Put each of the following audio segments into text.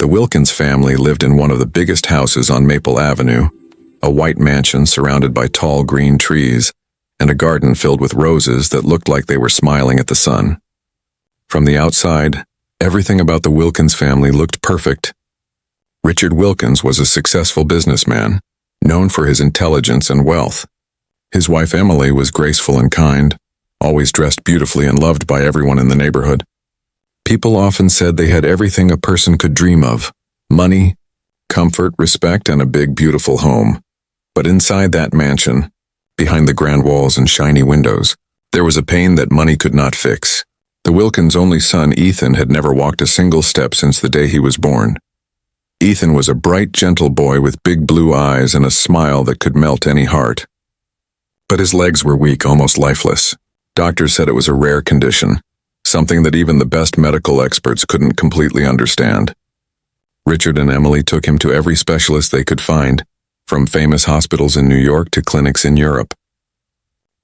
The Wilkins family lived in one of the biggest houses on Maple Avenue, a white mansion surrounded by tall green trees and a garden filled with roses that looked like they were smiling at the sun. From the outside, everything about the Wilkins family looked perfect. Richard Wilkins was a successful businessman, known for his intelligence and wealth. His wife Emily was graceful and kind, always dressed beautifully and loved by everyone in the neighborhood. People often said they had everything a person could dream of: money, comfort, respect, and a big, beautiful home. But inside that mansion, behind the grand walls and shiny windows, there was a pain that money could not fix. The Wilkins' only son, Ethan, had never walked a single step since the day he was born. Ethan was a bright, gentle boy with big blue eyes and a smile that could melt any heart. But his legs were weak, almost lifeless. Doctors said it was a rare condition, something that even the best medical experts couldn't completely understand. Richard and Emily took him to every specialist they could find, from famous hospitals in New York to clinics in Europe.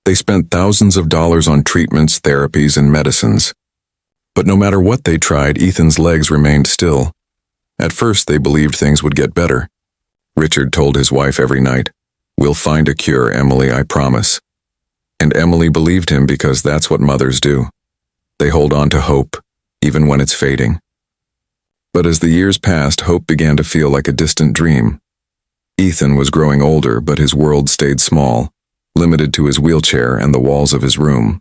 They spent thousands of dollars on treatments, therapies, and medicines. But no matter what they tried, Ethan's legs remained still. At first, they believed things would get better. Richard told his wife every night, "We'll find a cure, Emily, I promise." And Emily believed him because that's what mothers do. They hold on to hope, even when it's fading. But as the years passed, hope began to feel like a distant dream. Ethan was growing older, but his world stayed small, limited to his wheelchair and the walls of his room.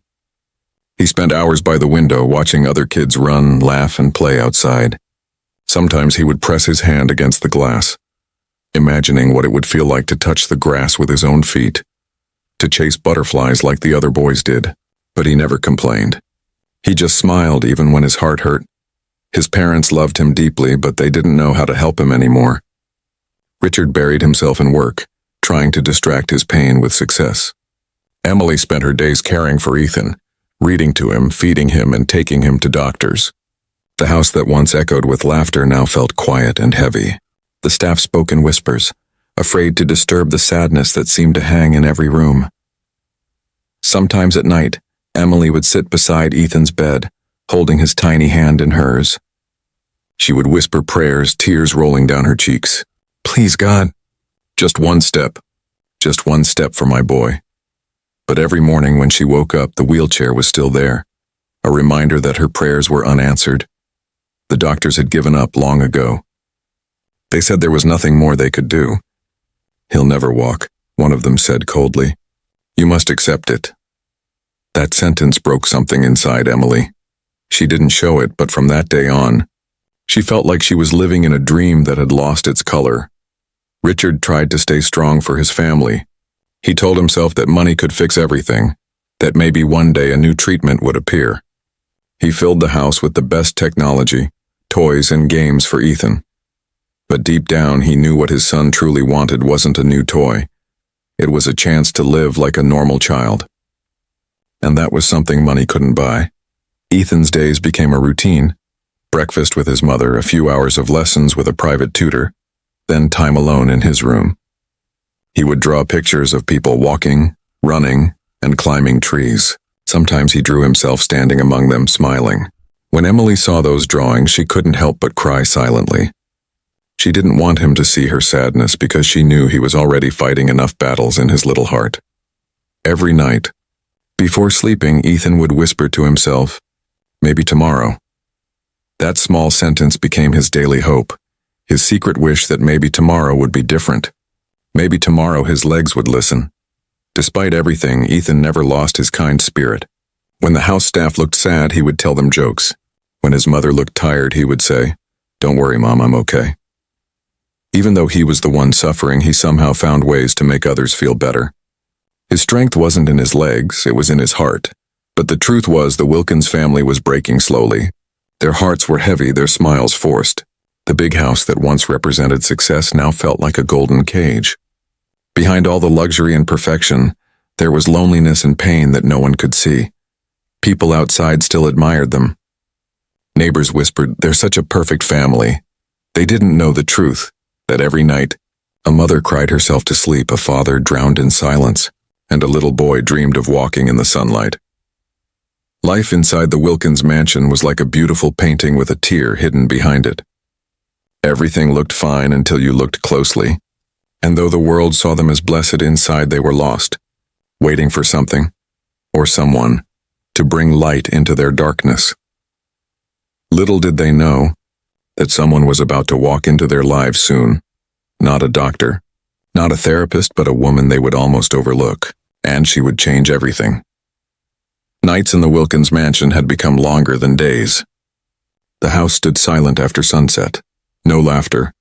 He spent hours by the window watching other kids run, laugh, and play outside. Sometimes he would press his hand against the glass, imagining what it would feel like to touch the grass with his own feet, to chase butterflies like the other boys did. But he never complained. He just smiled even when his heart hurt. His parents loved him deeply, but they didn't know how to help him anymore. Richard buried himself in work, trying to distract his pain with success. Emily spent her days caring for Ethan, reading to him, feeding him, and taking him to doctors. The house that once echoed with laughter now felt quiet and heavy. The staff spoke in whispers, afraid to disturb the sadness that seemed to hang in every room. Sometimes at night, Emily would sit beside Ethan's bed, holding his tiny hand in hers. She would whisper prayers, tears rolling down her cheeks. "Please, God, just one step for my boy." But every morning when she woke up, the wheelchair was still there, a reminder that her prayers were unanswered. The doctors had given up long ago. They said there was nothing more they could do. "He'll never walk," one of them said coldly. "You must accept it." That sentence broke something inside Emily. She didn't show it, but from that day on, she felt like she was living in a dream that had lost its color. Richard tried to stay strong for his family. He told himself that money could fix everything, that maybe one day a new treatment would appear. He filled the house with the best technology, toys and games for Ethan. But deep down, he knew what his son truly wanted wasn't a new toy. It was a chance to live like a normal child. And that was something money couldn't buy. Ethan's days became a routine. Breakfast with his mother, a few hours of lessons with a private tutor, then time alone in his room. He would draw pictures of people walking, running, and climbing trees. Sometimes he drew himself standing among them, smiling. When Emily saw those drawings, she couldn't help but cry silently. She didn't want him to see her sadness because she knew he was already fighting enough battles in his little heart. Every night, before sleeping, Ethan would whisper to himself, "Maybe tomorrow." That small sentence became his daily hope, his secret wish that maybe tomorrow would be different. Maybe tomorrow his legs would listen. Despite everything, Ethan never lost his kind spirit. When the house staff looked sad, he would tell them jokes. When his mother looked tired, he would say, "Don't worry, Mom, I'm okay." Even though he was the one suffering, he somehow found ways to make others feel better. His strength wasn't in his legs, it was in his heart. But the truth was the Wilkins family was breaking slowly. Their hearts were heavy, their smiles forced. The big house that once represented success now felt like a golden cage. Behind all the luxury and perfection, there was loneliness and pain that no one could see. People outside still admired them. Neighbors whispered, "They're such a perfect family." They didn't know the truth, that every night, a mother cried herself to sleep, a father drowned in silence, and a little boy dreamed of walking in the sunlight. Life inside the Wilkins mansion was like a beautiful painting with a tear hidden behind it. Everything looked fine until you looked closely. And though the world saw them as blessed, inside they were lost, waiting for something, or someone, to bring light into their darkness. Little did they know that someone was about to walk into their lives soon. Not a doctor, not a therapist, but a woman they would almost overlook, and she would change everything. Nights in the Wilkins mansion had become longer than days. The house stood silent after sunset. No laughter,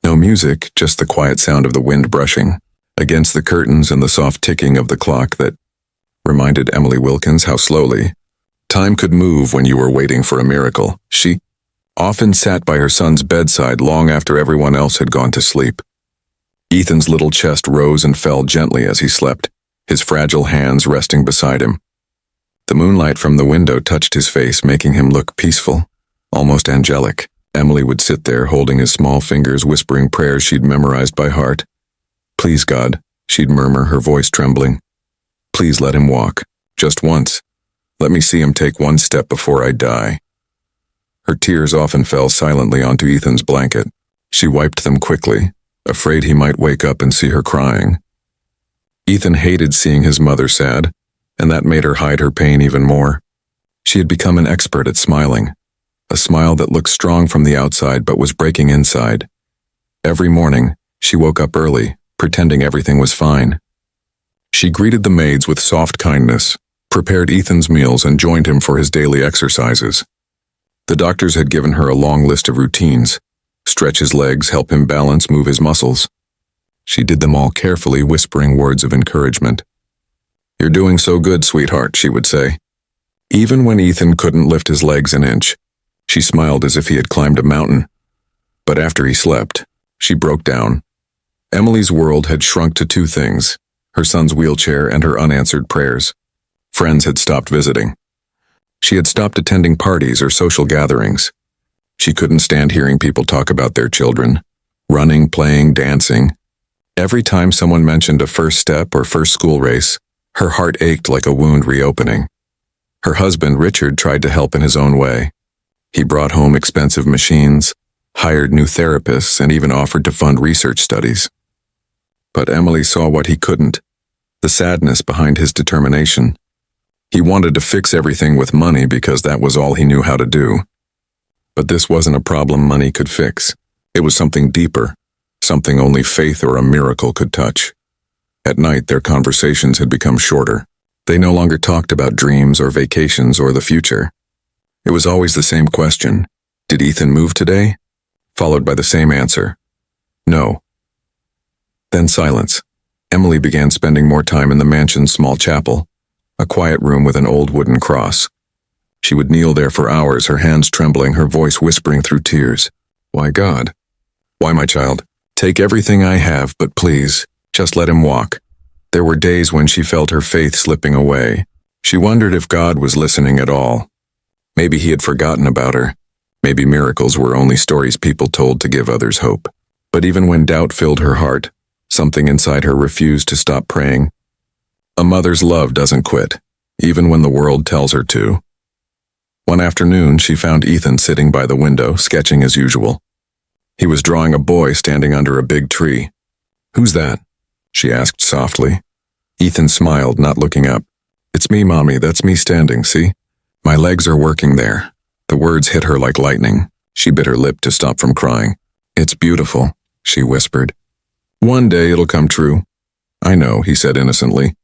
no music, just the quiet sound of the wind brushing against the curtains and the soft ticking of the clock that reminded Emily Wilkins how slowly time could move when you were waiting for a miracle. She often sat by her son's bedside long after everyone else had gone to sleep. Ethan's little chest rose and fell gently as he slept, his fragile hands resting beside him. The moonlight from the window touched his face, making him look peaceful, almost angelic. Emily would sit there holding his small fingers, whispering prayers she'd memorized by heart. "Please, God," she'd murmur, her voice trembling. "Please let him walk, just once. Let me see him take one step before I die." Her tears often fell silently onto Ethan's blanket. She wiped them quickly, afraid he might wake up and see her crying. Ethan hated seeing his mother sad, and that made her hide her pain even more. She had become an expert at smiling, a smile that looked strong from the outside but was breaking inside. Every morning, she woke up early, pretending everything was fine. She greeted the maids with soft kindness, prepared Ethan's meals, and joined him for his daily exercises. The doctors had given her a long list of routines: stretch his legs, help him balance, move his muscles. She did them all carefully, whispering words of encouragement. "You're doing so good, sweetheart," she would say. Even when Ethan couldn't lift his legs an inch, she smiled as if he had climbed a mountain. But after he slept, she broke down. Emily's world had shrunk to two things: her son's wheelchair and her unanswered prayers. Friends had stopped visiting. She had stopped attending parties or social gatherings. She couldn't stand hearing people talk about their children, running, playing, dancing. Every time someone mentioned a first step or first school race, her heart ached like a wound reopening. Her husband, Richard, tried to help in his own way. He brought home expensive machines, hired new therapists, and even offered to fund research studies. But Emily saw what he couldn't: the sadness behind his determination. He wanted to fix everything with money because that was all he knew how to do. But this wasn't a problem money could fix. It was something deeper, something only faith or a miracle could touch. At night, their conversations had become shorter. They no longer talked about dreams or vacations or the future. It was always the same question: did Ethan move today? Followed by the same answer: no. Then silence. Emily began spending more time in the mansion's small chapel, a quiet room with an old wooden cross. She would kneel there for hours, her hands trembling, her voice whispering through tears. "Why, God? Why, my child? Take everything I have, but please, just let him walk." There were days when she felt her faith slipping away. She wondered if God was listening at all. Maybe he had forgotten about her. Maybe miracles were only stories people told to give others hope. But even when doubt filled her heart, something inside her refused to stop praying. A mother's love doesn't quit, even when the world tells her to. One afternoon, she found Ethan sitting by the window, sketching as usual. He was drawing a boy standing under a big tree. "Who's that?" she asked softly. Ethan smiled, not looking up. "It's me, Mommy, that's me standing, see? My legs are working there." The words hit her like lightning. She bit her lip to stop from crying. "It's beautiful," she whispered. "One day it'll come true." "I know," he said innocently.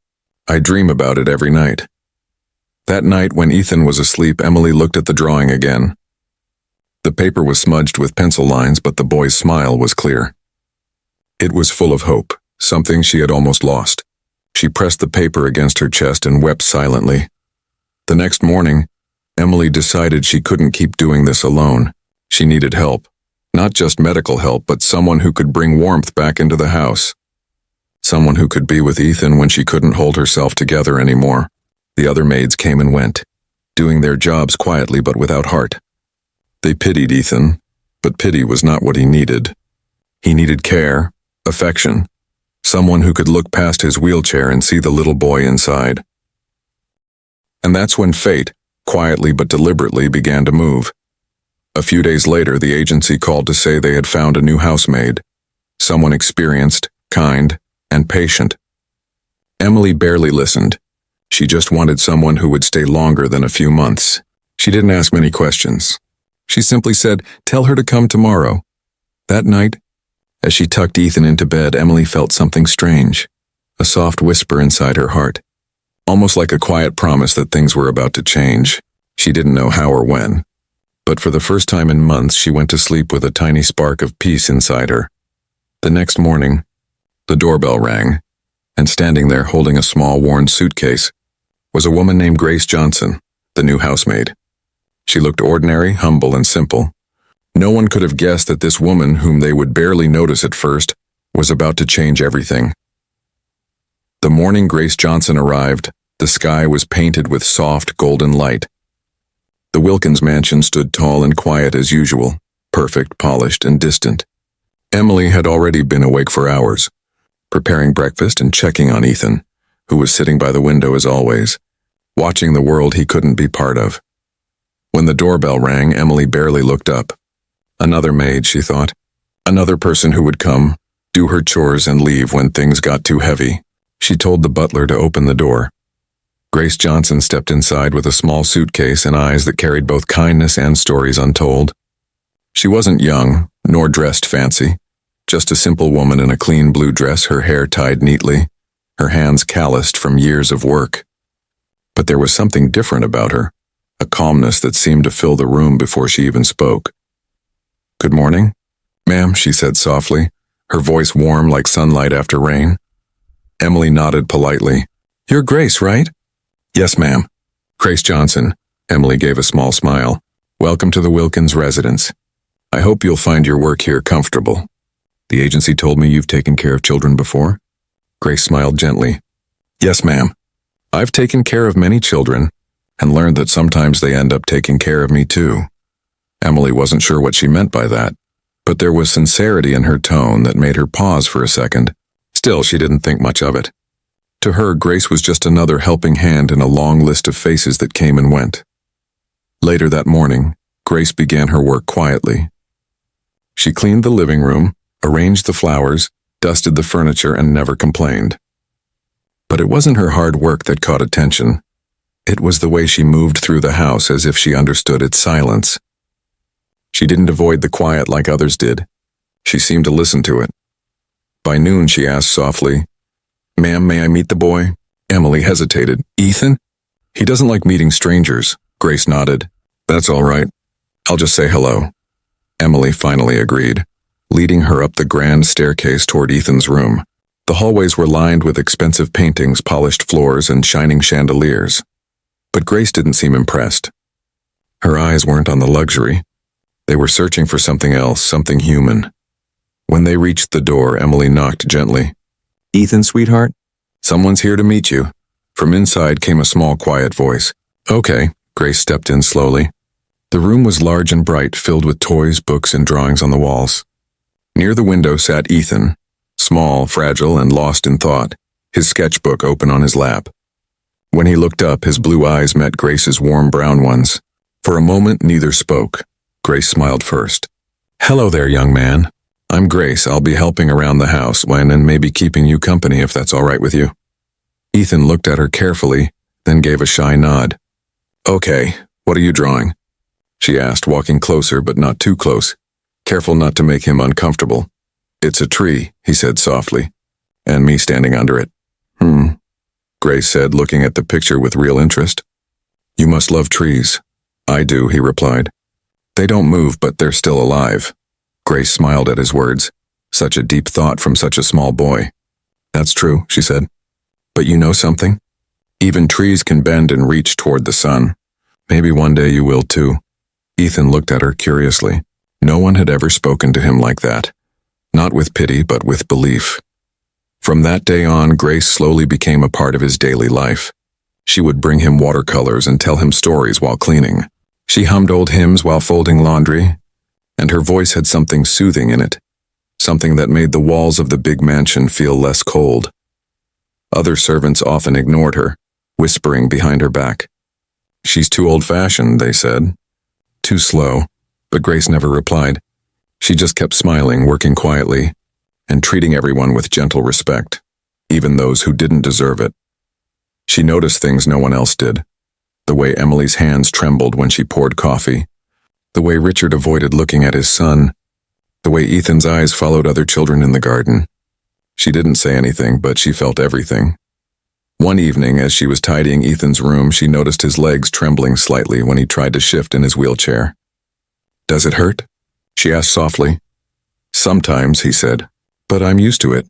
"I dream about it every night." That night, when Ethan was asleep, Emily looked at the drawing again. The paper was smudged with pencil lines, but the boy's smile was clear. It was full of hope, something she had almost lost. She pressed the paper against her chest and wept silently. The next morning, Emily decided she couldn't keep doing this alone. She needed help. Not just medical help, but someone who could bring warmth back into the house. Someone who could be with Ethan when she couldn't hold herself together anymore. The other maids came and went, doing their jobs quietly but without heart. They pitied Ethan, but pity was not what he needed. He needed care, affection, someone who could look past his wheelchair and see the little boy inside. And that's when fate, quietly but deliberately, began to move. A few days later, the agency called to say they had found a new housemaid, someone experienced, kind, and patient. Emily barely listened. She just wanted someone who would stay longer than a few months. She didn't ask many questions. She simply said, "Tell her to come tomorrow." That night, as she tucked Ethan into bed, Emily felt something strange, a soft whisper inside her heart, almost like a quiet promise that things were about to change. She didn't know how or when, but for the first time in months, she went to sleep with a tiny spark of peace inside her. The next morning, the doorbell rang, and standing there holding a small worn suitcase was a woman named Grace Johnson, the new housemaid. She looked ordinary, humble, and simple. No one could have guessed that this woman, whom they would barely notice at first, was about to change everything. The morning Grace Johnson arrived, the sky was painted with soft, golden light. The Wilkins mansion stood tall and quiet as usual, perfect, polished, and distant. Emily had already been awake for hours, preparing breakfast and checking on Ethan, who was sitting by the window as always, watching the world he couldn't be part of. When the doorbell rang, Emily barely looked up. Another maid, she thought. Another person who would come, do her chores, and leave when things got too heavy. She told the butler to open the door. Grace Johnson stepped inside with a small suitcase and eyes that carried both kindness and stories untold. She wasn't young, nor dressed fancy. Just a simple woman in a clean blue dress, her hair tied neatly, her hands calloused from years of work. But there was something different about her, a calmness that seemed to fill the room before she even spoke. "Good morning, ma'am," she said softly, her voice warm like sunlight after rain. Emily nodded politely. "You're Grace, right?" "Yes, ma'am." "Grace Johnson." Emily gave a small smile. "Welcome to the Wilkins residence. I hope you'll find your work here comfortable. The agency told me you've taken care of children before?" Grace smiled gently. "Yes, ma'am. I've taken care of many children and learned that sometimes they end up taking care of me too." Emily wasn't sure what she meant by that, but there was sincerity in her tone that made her pause for a second. Still, she didn't think much of it. To her, Grace was just another helping hand in a long list of faces that came and went. Later that morning, Grace began her work quietly. She cleaned the living room, arranged the flowers, dusted the furniture, and never complained. But it wasn't her hard work that caught attention. It was the way she moved through the house as if she understood its silence. She didn't avoid the quiet like others did. She seemed to listen to it. By noon, she asked softly, "Ma'am, may I meet the boy?" Emily hesitated. "Ethan? He doesn't like meeting strangers." Grace nodded. "That's all right. I'll just say hello." Emily finally agreed, leading her up the grand staircase toward Ethan's room. The hallways were lined with expensive paintings, polished floors, and shining chandeliers. But Grace didn't seem impressed. Her eyes weren't on the luxury. They were searching for something else, something human. When they reached the door, Emily knocked gently. "Ethan, sweetheart? Someone's here to meet you." From inside came a small, quiet voice. "Okay." Grace stepped in slowly. The room was large and bright, filled with toys, books, and drawings on the walls. Near the window sat Ethan, small, fragile, and lost in thought, his sketchbook open on his lap. When he looked up, his blue eyes met Grace's warm brown ones. For a moment, neither spoke. Grace smiled first. "Hello there, young man. I'm Grace. I'll be helping around the house and maybe keeping you company if that's all right with you." Ethan looked at her carefully, then gave a shy nod. "Okay, what are you drawing?" she asked, walking closer but not too close, careful not to make him uncomfortable. "It's a tree," he said softly, "and me standing under it." Grace said, looking at the picture with real interest. "You must love trees." "I do," he replied. "They don't move, but they're still alive." Grace smiled at his words. Such a deep thought from such a small boy. "That's true," she said. "But you know something? Even trees can bend and reach toward the sun. Maybe one day you will too." Ethan looked at her curiously. No one had ever spoken to him like that. Not with pity, but with belief. From that day on, Grace slowly became a part of his daily life. She would bring him watercolors and tell him stories while cleaning. She hummed old hymns while folding laundry, and her voice had something soothing in it, something that made the walls of the big mansion feel less cold. Other servants often ignored her, whispering behind her back. "She's too old-fashioned," they said. "Too slow." But Grace never replied. She just kept smiling, working quietly, and treating everyone with gentle respect, even those who didn't deserve it. She noticed things no one else did. The way Emily's hands trembled when she poured coffee, the way Richard avoided looking at his son, the way Ethan's eyes followed other children in the garden. She didn't say anything, but she felt everything. One evening, as she was tidying Ethan's room, she noticed his legs trembling slightly when he tried to shift in his wheelchair. "Does it hurt?" she asked softly. "Sometimes," he said, "but I'm used to it."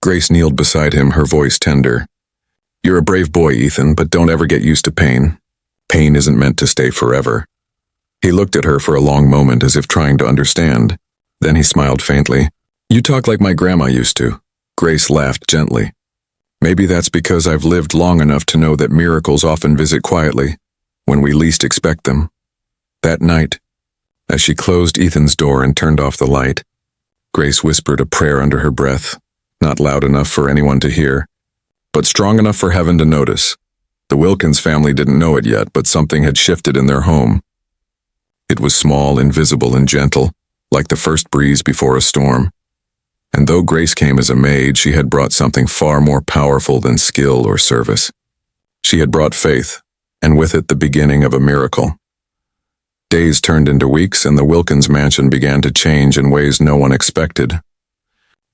Grace kneeled beside him, her voice tender. "You're a brave boy, Ethan, but don't ever get used to pain. Pain isn't meant to stay forever." He looked at her for a long moment as if trying to understand. Then he smiled faintly. "You talk like my grandma used to." Grace laughed gently. "Maybe that's because I've lived long enough to know that miracles often visit quietly, when we least expect them." That night, as she closed Ethan's door and turned off the light, Grace whispered a prayer under her breath, not loud enough for anyone to hear, but strong enough for heaven to notice. The Wilkins family didn't know it yet, but something had shifted in their home. It was small, invisible, and gentle, like the first breeze before a storm. And though Grace came as a maid, she had brought something far more powerful than skill or service. She had brought faith, and with it the beginning of a miracle. Days turned into weeks, and the Wilkins mansion began to change in ways no one expected.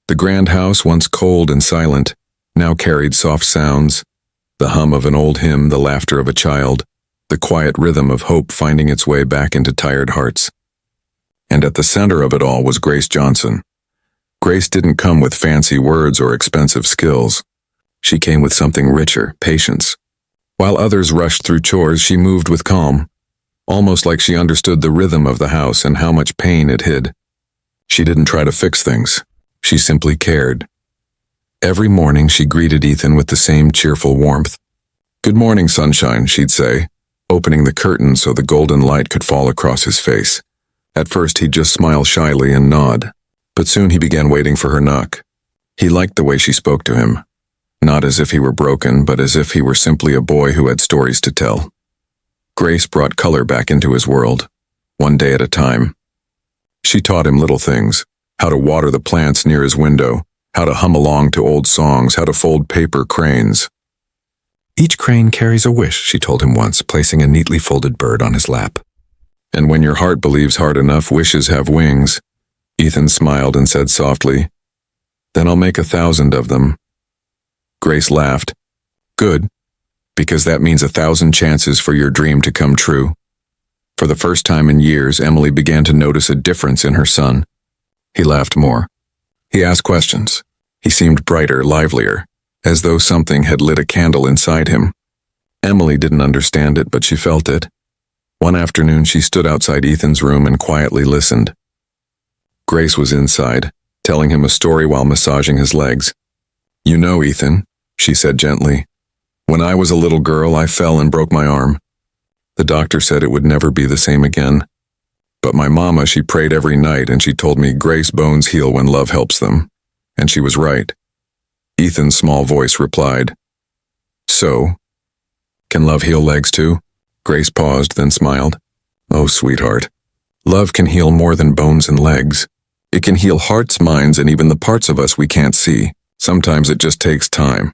The grand house, once cold and silent, now carried soft sounds, the hum of an old hymn, the laughter of a child, the quiet rhythm of hope finding its way back into tired hearts. And at the center of it all was Grace Johnson. Grace didn't come with fancy words or expensive skills. She came with something richer, patience. While others rushed through chores, she moved with calm, almost like she understood the rhythm of the house and how much pain it hid. She didn't try to fix things. She simply cared. Every morning she greeted Ethan with the same cheerful warmth. "Good morning, sunshine," she'd say, opening the curtain so the golden light could fall across his face. At first he'd just smile shyly and nod, but soon he began waiting for her knock. He liked the way she spoke to him, not as if he were broken, but as if he were simply a boy who had stories to tell. Grace brought color back into his world, one day at a time. She taught him little things, how to water the plants near his window, how to hum along to old songs, how to fold paper cranes. "Each crane carries a wish," she told him once, placing a neatly folded bird on his lap. "And when your heart believes hard enough, wishes have wings." Ethan smiled and said softly, "Then I'll make 1,000 of them." Grace laughed. "Good, because that means 1,000 chances for your dream to come true." For the first time in years, Emily began to notice a difference in her son. He laughed more. He asked questions. He seemed brighter, livelier, as though something had lit a candle inside him. Emily didn't understand it, but she felt it. One afternoon, she stood outside Ethan's room and quietly listened. Grace was inside, telling him a story while massaging his legs. "You know, Ethan," she said gently, "when I was a little girl, I fell and broke my arm. The doctor said it would never be the same again. But my mama, she prayed every night, and she told me Grace bones heal when love helps them. And she was right." Ethan's small voice replied, "So, can love heal legs too?" Grace paused, then smiled. "Oh, sweetheart, love can heal more than bones and legs. It can heal hearts, minds, and even the parts of us we can't see. Sometimes it just takes time."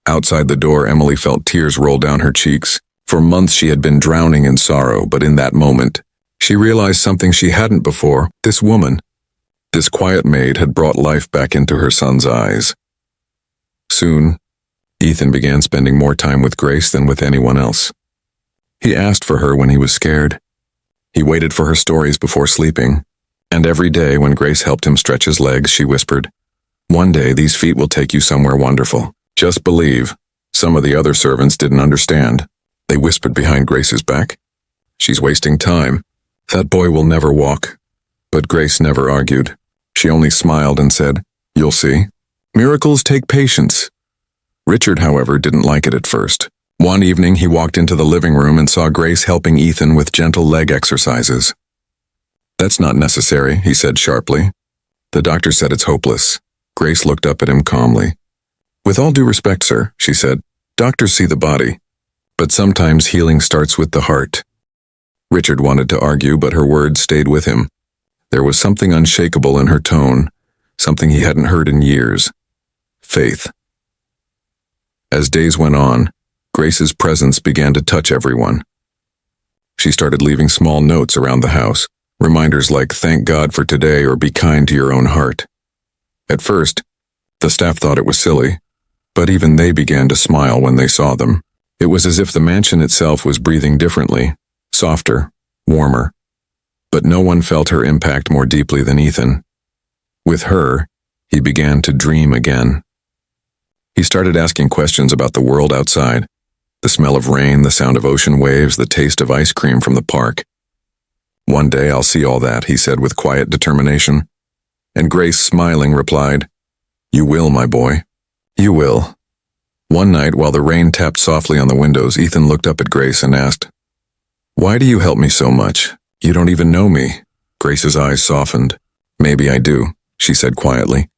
Outside the door, Emily felt tears roll down her cheeks. For months she had been drowning in sorrow, but in that moment, she realized something she hadn't before. This woman, this quiet maid, had brought life back into her son's eyes. Soon, Ethan began spending more time with Grace than with anyone else. He asked for her when he was scared. He waited for her stories before sleeping, and every day when Grace helped him stretch his legs, she whispered, "One day these feet will take you somewhere wonderful. Just believe." Some of the other servants didn't understand. They whispered behind Grace's back, "She's wasting time. That boy will never walk." But Grace never argued. She only smiled and said, "You'll see. Miracles take patience." Richard, however, didn't like it at first. One evening, he walked into the living room and saw Grace helping Ethan with gentle leg exercises. "That's not necessary," he said sharply. "The doctor said it's hopeless." Grace looked up at him calmly. "With all due respect, sir," she said, "doctors see the body. But sometimes healing starts with the heart." Richard wanted to argue, but her words stayed with him. There was something unshakable in her tone, something he hadn't heard in years. Faith. As days went on, Grace's presence began to touch everyone. She started leaving small notes around the house, reminders like "Thank God for today" or "Be kind to your own heart." At first, the staff thought it was silly, but even they began to smile when they saw them. It was as if the mansion itself was breathing differently, softer, warmer. But no one felt her impact more deeply than Ethan. With her, he began to dream again. He started asking questions about the world outside, the smell of rain, the sound of ocean waves, the taste of ice cream from the park. "One day I'll see all that," he said with quiet determination. And Grace, smiling, replied, "You will, my boy. You will." One night, while the rain tapped softly on the windows, Ethan looked up at Grace and asked, "Why do you help me so much? You don't even know me." Grace's eyes softened. "Maybe I do," she said quietly.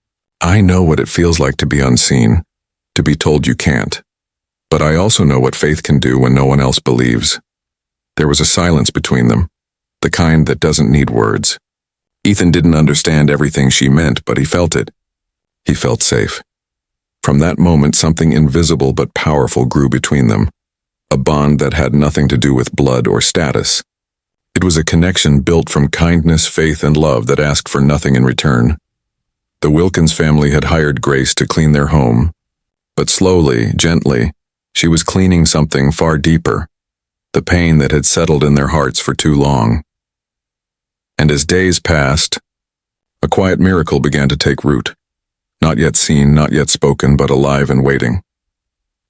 "I know what it feels like to be unseen, to be told you can't. But I also know what faith can do when no one else believes." There was a silence between them, the kind that doesn't need words. Ethan didn't understand everything she meant, but he felt it. He felt safe. From that moment, something invisible but powerful grew between them, a bond that had nothing to do with blood or status. It was a connection built from kindness, faith, and love that asked for nothing in return. The Wilkins family had hired Grace to clean their home, but slowly, gently, she was cleaning something far deeper, the pain that had settled in their hearts for too long. And as days passed, a quiet miracle began to take root, not yet seen, not yet spoken, but alive and waiting.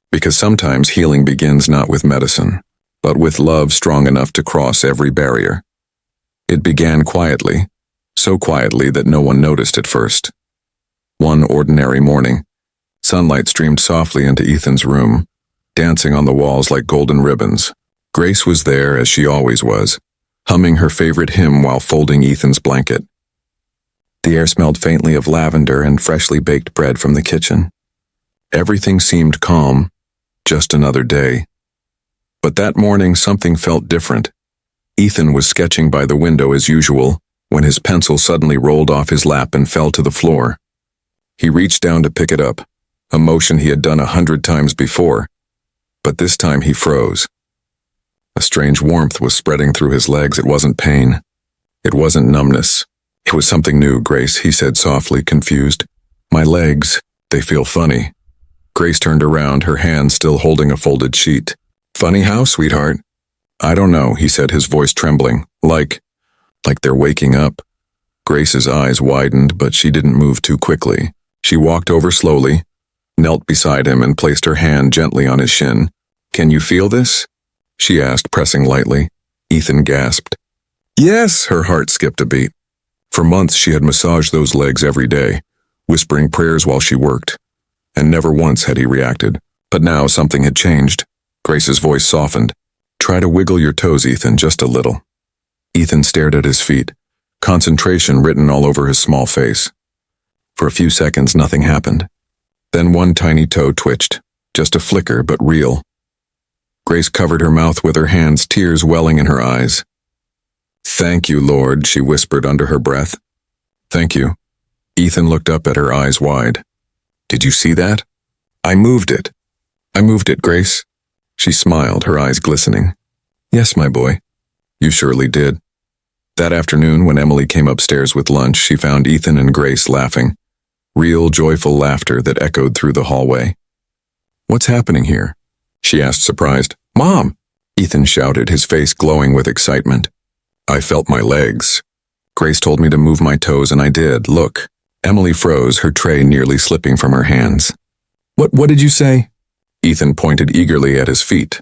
Because sometimes healing begins not with medicine, but with love strong enough to cross every barrier. It began quietly, so quietly that no one noticed at first. One ordinary morning, sunlight streamed softly into Ethan's room, dancing on the walls like golden ribbons. Grace was there as she always was, humming her favorite hymn while folding Ethan's blanket. The air smelled faintly of lavender and freshly baked bread from the kitchen. Everything seemed calm, just another day. But that morning something felt different. Ethan was sketching by the window as usual, when his pencil suddenly rolled off his lap and fell to the floor. He reached down to pick it up, a motion he had done 100 times before, but this time he froze. A strange warmth was spreading through his legs. It wasn't pain. It wasn't numbness. It was something new, Grace, he said softly, confused. "My legs, they feel funny." Grace turned around, her hand still holding a folded sheet. "Funny how, sweetheart?" "I don't know," he said, his voice trembling. Like they're waking up." Grace's eyes widened, but she didn't move too quickly. She walked over slowly, knelt beside him, and placed her hand gently on his shin. "Can you feel this?" she asked, pressing lightly. Ethan gasped. "Yes," her heart skipped a beat. For months she had massaged those legs every day, whispering prayers while she worked, and never once had he reacted. But now something had changed. Grace's voice softened. "Try to wiggle your toes, Ethan, just a little." Ethan stared at his feet, concentration written all over his small face. For a few seconds nothing happened. Then one tiny toe twitched, just a flicker, but real. Grace covered her mouth with her hands, tears welling in her eyes. "Thank you, Lord," she whispered under her breath. "Thank you." Ethan looked up at her, eyes wide. "Did you see that?" I moved it, Grace." She smiled, her eyes glistening. "Yes, my boy. You surely did." That afternoon, when Emily came upstairs with lunch, she found Ethan and Grace laughing. Real, joyful laughter that echoed through the hallway. "What's happening here?" she asked, surprised. "Mom!" Ethan shouted, his face glowing with excitement. "I felt my legs. Grace told me to move my toes, and I did. Look." Emily froze, her tray nearly slipping from her hands. What did you say?" Ethan pointed eagerly at his feet.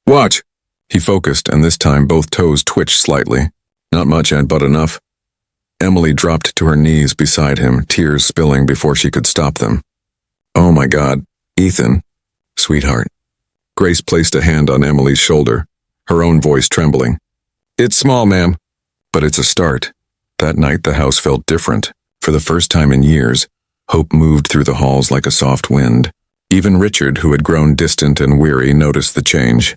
"Watch!" He focused, and this time both toes twitched slightly. Not much, but enough. Emily dropped to her knees beside him, tears spilling before she could stop them. "Oh my God, Ethan." "Sweetheart." Grace placed a hand on Emily's shoulder, her own voice trembling. "It's small, ma'am, but it's a start." That night the house felt different. For the first time in years, hope moved through the halls like a soft wind. Even Richard, who had grown distant and weary, noticed the change.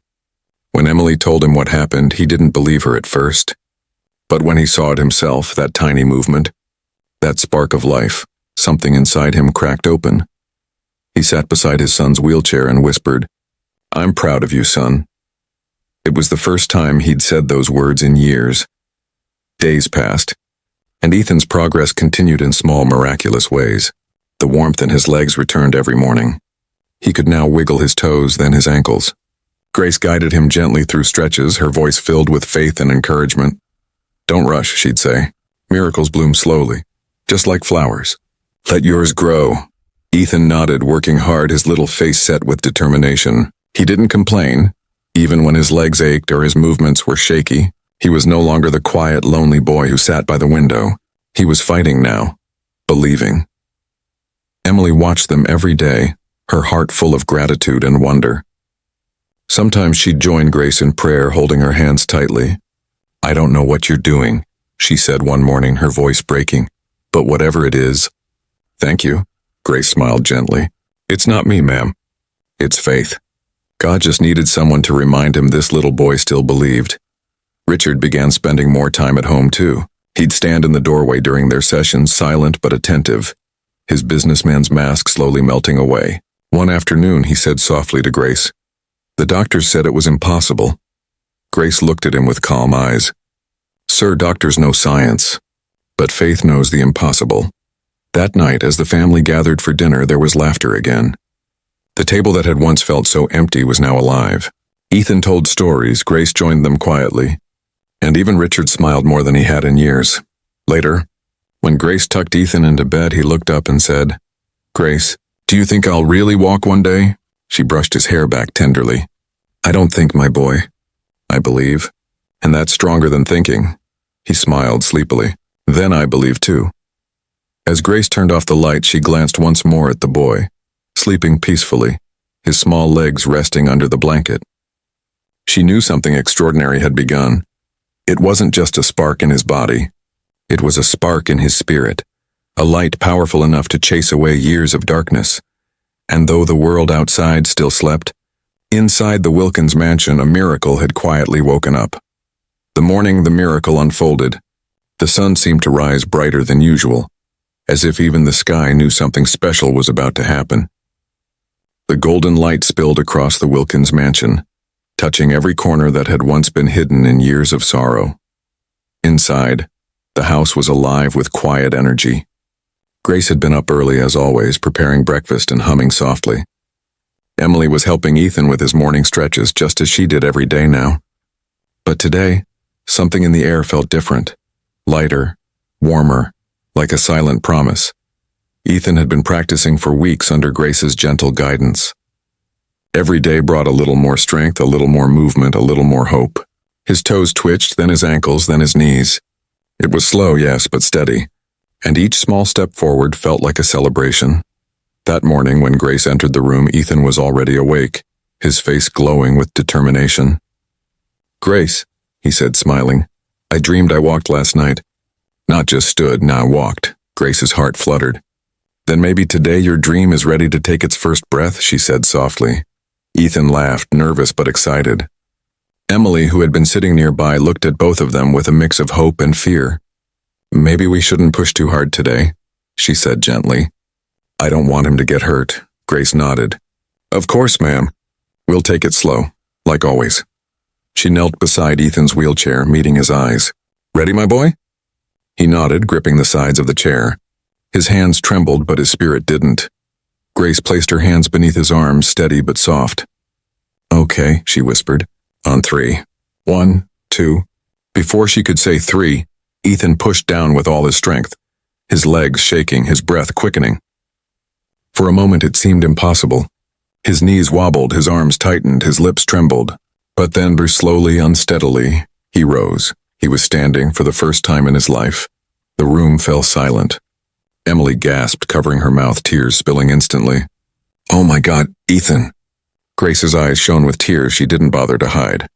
When Emily told him what happened, he didn't believe her at first. But when he saw it himself, that tiny movement, that spark of life, something inside him cracked open. He sat beside his son's wheelchair and whispered, "I'm proud of you, son." It was the first time he'd said those words in years. Days passed, and Ethan's progress continued in small, miraculous ways. The warmth in his legs returned every morning. He could now wiggle his toes, then his ankles. Grace guided him gently through stretches, her voice filled with faith and encouragement. "Don't rush," she'd say. "Miracles bloom slowly, just like flowers. Let yours grow." Ethan nodded, working hard, his little face set with determination. He didn't complain, even when his legs ached or his movements were shaky. He was no longer the quiet, lonely boy who sat by the window. He was fighting now, believing. Emily watched them every day, her heart full of gratitude and wonder. Sometimes she'd join Grace in prayer, holding her hands tightly. "I don't know what you're doing," she said one morning, her voice breaking. "But whatever it is, thank you." Grace smiled gently. "It's not me, ma'am. It's faith." God just needed someone to remind him this little boy still believed. Richard began spending more time at home, too. He'd stand in the doorway during their sessions, silent but attentive, his businessman's mask slowly melting away. One afternoon, he said softly to Grace, "The doctors said it was impossible." Grace looked at him with calm eyes. "Sir, doctors know science, but faith knows the impossible." That night, as the family gathered for dinner, there was laughter again. The table that had once felt so empty was now alive. Ethan told stories, Grace joined them quietly, and even Richard smiled more than he had in years. Later, when Grace tucked Ethan into bed, he looked up and said, "Grace, do you think I'll really walk one day?" She brushed his hair back tenderly. "I don't think, my boy. I believe, and that's stronger than thinking." He smiled sleepily. "Then I believe too." As Grace turned off the light, she glanced once more at the boy, sleeping peacefully, his small legs resting under the blanket. She knew something extraordinary had begun. It wasn't just a spark in his body. It was a spark in his spirit, a light powerful enough to chase away years of darkness. And though the world outside still slept, inside the Wilkins mansion a miracle had quietly woken up. The morning the miracle unfolded, the sun seemed to rise brighter than usual, as if even the sky knew something special was about to happen. The golden light spilled across the Wilkins mansion, touching every corner that had once been hidden in years of sorrow. Inside, the house was alive with quiet energy. Grace had been up early as always, preparing breakfast and humming softly. Emily was helping Ethan with his morning stretches just as she did every day now. But today, something in the air felt different, lighter, warmer, like a silent promise. Ethan had been practicing for weeks under Grace's gentle guidance. Every day brought a little more strength, a little more movement, a little more hope. His toes twitched, then his ankles, then his knees. It was slow, yes, but steady, and each small step forward felt like a celebration. That morning, when Grace entered the room, Ethan was already awake, his face glowing with determination. "Grace," he said, smiling, "I dreamed I walked last night. Not just stood, now walked." Grace's heart fluttered. "Then maybe today your dream is ready to take its first breath," she said softly. Ethan laughed, nervous but excited. Emily, who had been sitting nearby, looked at both of them with a mix of hope and fear. "Maybe we shouldn't push too hard today," she said gently. "I don't want him to get hurt." Grace nodded. "Of course, ma'am. We'll take it slow, like always." She knelt beside Ethan's wheelchair, meeting his eyes. "Ready, my boy?" He nodded, gripping the sides of the chair. His hands trembled, but his spirit didn't. Grace placed her hands beneath his arms, steady but soft. "Okay," she whispered. "On 3. 1, 2. Before she could say 3, Ethan pushed down with all his strength, his legs shaking, his breath quickening. For a moment it seemed impossible. His knees wobbled, his arms tightened, his lips trembled. But then, slowly, unsteadily, he rose. He was standing for the first time in his life. The room fell silent. Emily gasped, covering her mouth, tears spilling instantly. "Oh my God, Ethan!" Grace's eyes shone with tears she didn't bother to hide.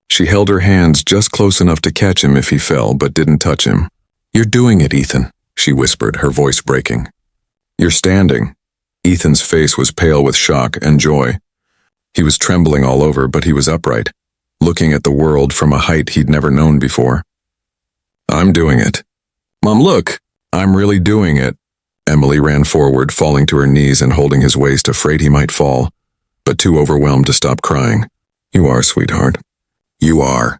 She held her hands just close enough to catch him if he fell, but didn't touch him. "You're doing it, Ethan," she whispered, her voice breaking. "You're standing." Ethan's face was pale with shock and joy. He was trembling all over, but he was upright, looking at the world from a height he'd never known before. "I'm doing it. Mom, look, I'm really doing it." Emily ran forward, falling to her knees and holding his waist, afraid he might fall, but too overwhelmed to stop crying. "You are, sweetheart. You are."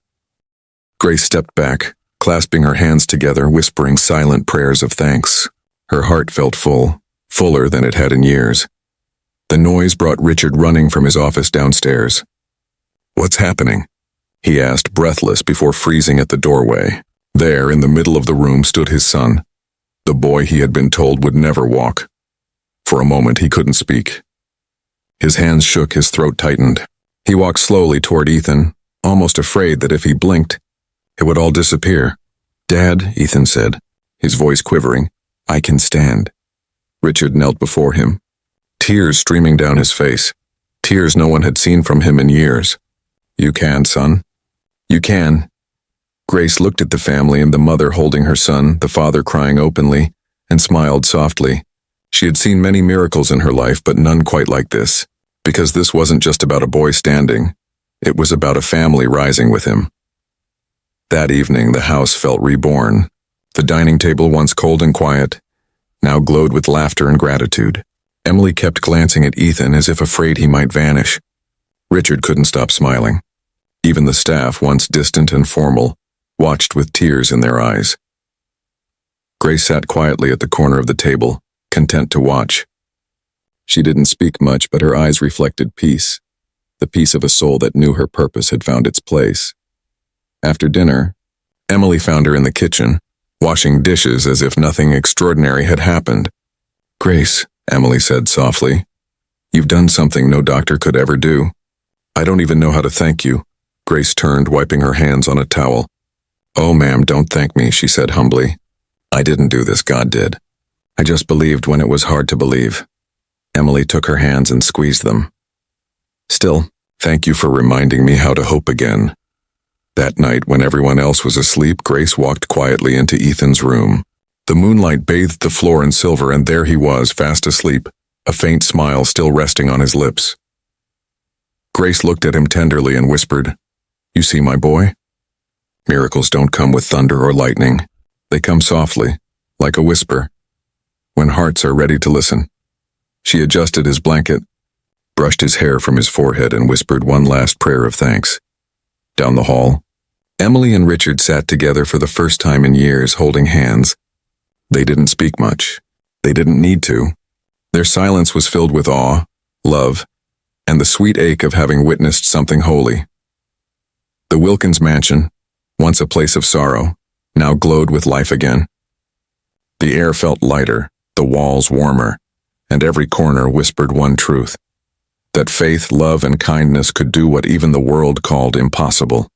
Grace stepped back, clasping her hands together, whispering silent prayers of thanks. Her heart felt full, fuller than it had in years. The noise brought Richard running from his office downstairs. "What's happening?" he asked, breathless, before freezing at the doorway. There, in the middle of the room, stood his son, the boy he had been told would never walk. For a moment he couldn't speak. His hands shook, his throat tightened. He walked slowly toward Ethan, almost afraid that if he blinked, it would all disappear. "Dad," Ethan said, his voice quivering, "I can stand." Richard knelt before him, tears streaming down his face, tears no one had seen from him in years. "You can, son. You can." Grace looked at the family and the mother holding her son, the father crying openly, and smiled softly. She had seen many miracles in her life, but none quite like this, because this wasn't just about a boy standing. It was about a family rising with him. That evening, the house felt reborn. The dining table, once cold and quiet, now glowed with laughter and gratitude. Emily kept glancing at Ethan as if afraid he might vanish. Richard couldn't stop smiling. Even the staff, once distant and formal, watched with tears in their eyes. Grace sat quietly at the corner of the table, content to watch. She didn't speak much, but her eyes reflected peace, the peace of a soul that knew her purpose had found its place. After dinner, Emily found her in the kitchen, washing dishes as if nothing extraordinary had happened. "Grace," Emily said softly, "you've done something no doctor could ever do." "I don't even know how to thank you." Grace turned, wiping her hands on a towel. "Oh, ma'am, don't thank me," she said humbly. "I didn't do this, God did. I just believed when it was hard to believe." Emily took her hands and squeezed them. "Still, thank you for reminding me how to hope again." That night, when everyone else was asleep, Grace walked quietly into Ethan's room. The moonlight bathed the floor in silver, and there he was, fast asleep, a faint smile still resting on his lips. Grace looked at him tenderly and whispered, "You see, my boy? Miracles don't come with thunder or lightning. They come softly, like a whisper, when hearts are ready to listen." She adjusted his blanket, brushed his hair from his forehead, and whispered one last prayer of thanks. Down the hall, Emily and Richard sat together for the first time in years, holding hands. They didn't speak much. They didn't need to. Their silence was filled with awe, love, and the sweet ache of having witnessed something holy. The Wilkins mansion, once a place of sorrow, now glowed with life again. The air felt lighter, the walls warmer, and every corner whispered one truth: that faith, love, and kindness could do what even the world called impossible.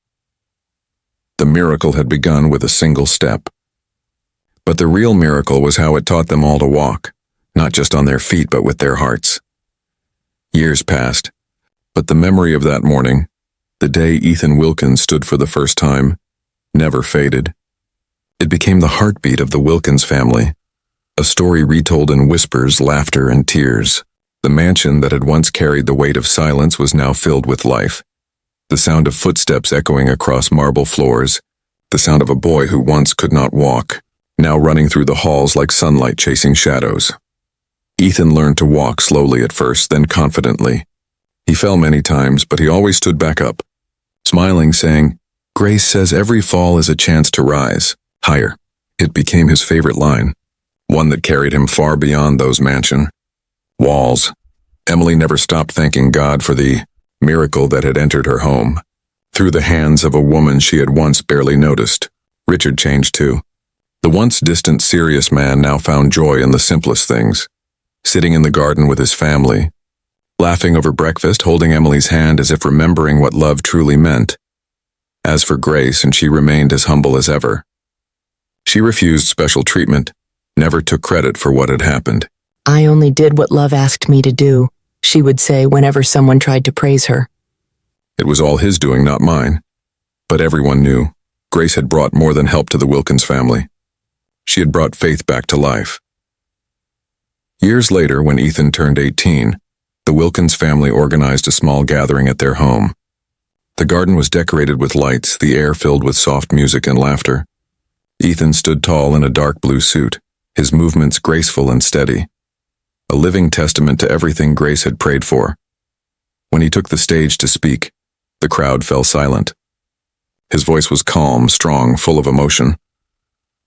The miracle had begun with a single step. But the real miracle was how it taught them all to walk, not just on their feet but with their hearts. Years passed, but the memory of that morning, the day Ethan Wilkins stood for the first time, never faded. It became the heartbeat of the Wilkins family, a story retold in whispers, laughter, and tears. The mansion that had once carried the weight of silence was now filled with life. The sound of footsteps echoing across marble floors, the sound of a boy who once could not walk, now running through the halls like sunlight chasing shadows. Ethan learned to walk slowly at first, then confidently. He fell many times, but he always stood back up, smiling, saying, "Grace says every fall is a chance to rise higher." It became his favorite line, one that carried him far beyond those mansion walls. Emily never stopped thanking God for the miracle that had entered her home, through the hands of a woman she had once barely noticed. Richard changed too. The once distant, serious man now found joy in the simplest things, sitting in the garden with his family, laughing over breakfast, holding Emily's hand as if remembering what love truly meant. As for Grace, and she remained as humble as ever. She refused special treatment, never took credit for what had happened. "I only did what love asked me to do," she would say whenever someone tried to praise her. It was all his doing, not mine. But everyone knew Grace had brought more than help to the Wilkins family. She had brought faith back to life. Years later, when Ethan turned 18, the Wilkins family organized a small gathering at their home. The garden was decorated with lights, the air filled with soft music and laughter. Ethan stood tall in a dark blue suit, his movements graceful and steady, a living testament to everything Grace had prayed for. When he took the stage to speak, the crowd fell silent. His voice was calm, strong, full of emotion.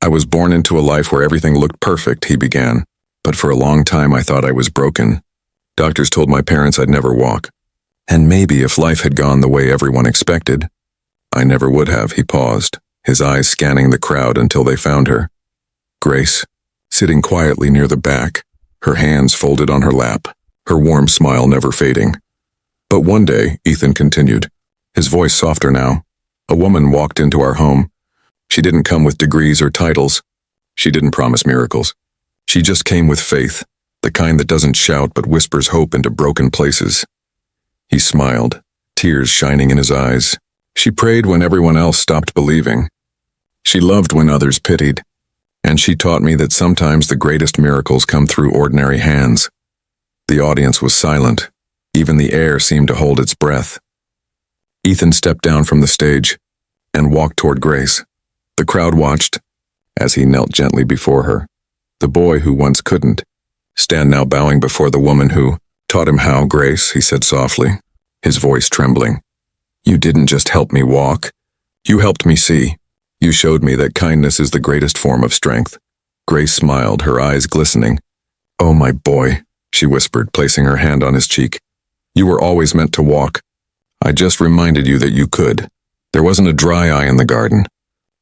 "I was born into a life where everything looked perfect," he began, "but for a long time I thought I was broken. Doctors told my parents I'd never walk. And maybe if life had gone the way everyone expected, I never would have." He paused, his eyes scanning the crowd until they found her. Grace, sitting quietly near the back, her hands folded on her lap, her warm smile never fading. "But one day," Ethan continued, his voice softer now, "a woman walked into our home. She didn't come with degrees or titles. She didn't promise miracles. She just came with faith, the kind that doesn't shout but whispers hope into broken places." He smiled, tears shining in his eyes. "She prayed when everyone else stopped believing. She loved when others pitied. And she taught me that sometimes the greatest miracles come through ordinary hands." The audience was silent. Even the air seemed to hold its breath. Ethan stepped down from the stage and walked toward Grace. The crowd watched as he knelt gently before her. The boy who once couldn't stand now bowing before the woman who taught him how. "Grace," he said softly, his voice trembling, "you didn't just help me walk. You helped me see. You showed me that kindness is the greatest form of strength." Grace smiled, her eyes glistening. "Oh, my boy," she whispered, placing her hand on his cheek. "You were always meant to walk. I just reminded you that you could." There wasn't a dry eye in the garden.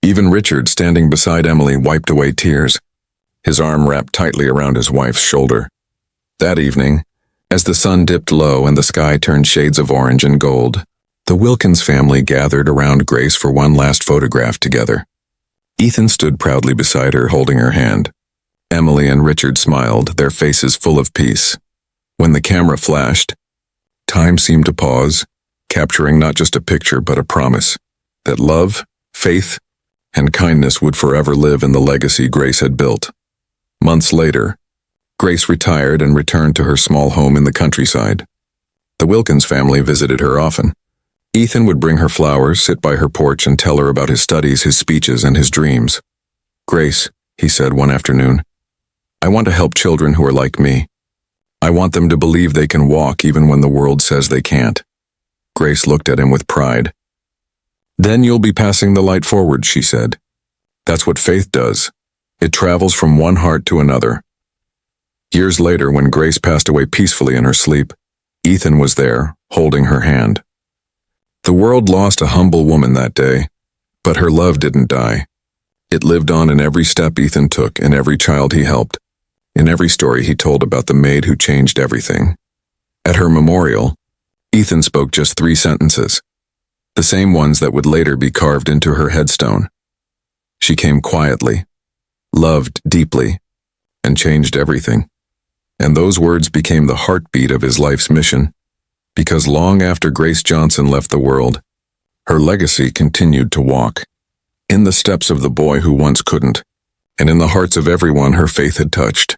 Even Richard, standing beside Emily, wiped away tears, his arm wrapped tightly around his wife's shoulder. That evening, as the sun dipped low and the sky turned shades of orange and gold, the Wilkins family gathered around Grace for one last photograph together. Ethan stood proudly beside her, holding her hand. Emily and Richard smiled, their faces full of peace. When the camera flashed, time seemed to pause, capturing not just a picture but a promise that love, faith, and kindness would forever live in the legacy Grace had built. Months later, Grace retired and returned to her small home in the countryside. The Wilkins family visited her often. Ethan would bring her flowers, sit by her porch, and tell her about his studies, his speeches, and his dreams. "Grace," he said one afternoon, "I want to help children who are like me. I want them to believe they can walk even when the world says they can't." Grace looked at him with pride. "Then you'll be passing the light forward," she said. "That's what faith does. It travels from one heart to another." Years later, when Grace passed away peacefully in her sleep, Ethan was there, holding her hand. The world lost a humble woman that day, but her love didn't die. It lived on in every step Ethan took, in every child he helped, in every story he told about the maid who changed everything. At her memorial, Ethan spoke just 3 sentences, the same ones that would later be carved into her headstone. She came quietly, loved deeply, and changed everything. And those words became the heartbeat of his life's mission, because long after Grace Johnson left the world, her legacy continued to walk, in the steps of the boy who once couldn't, and in the hearts of everyone her faith had touched.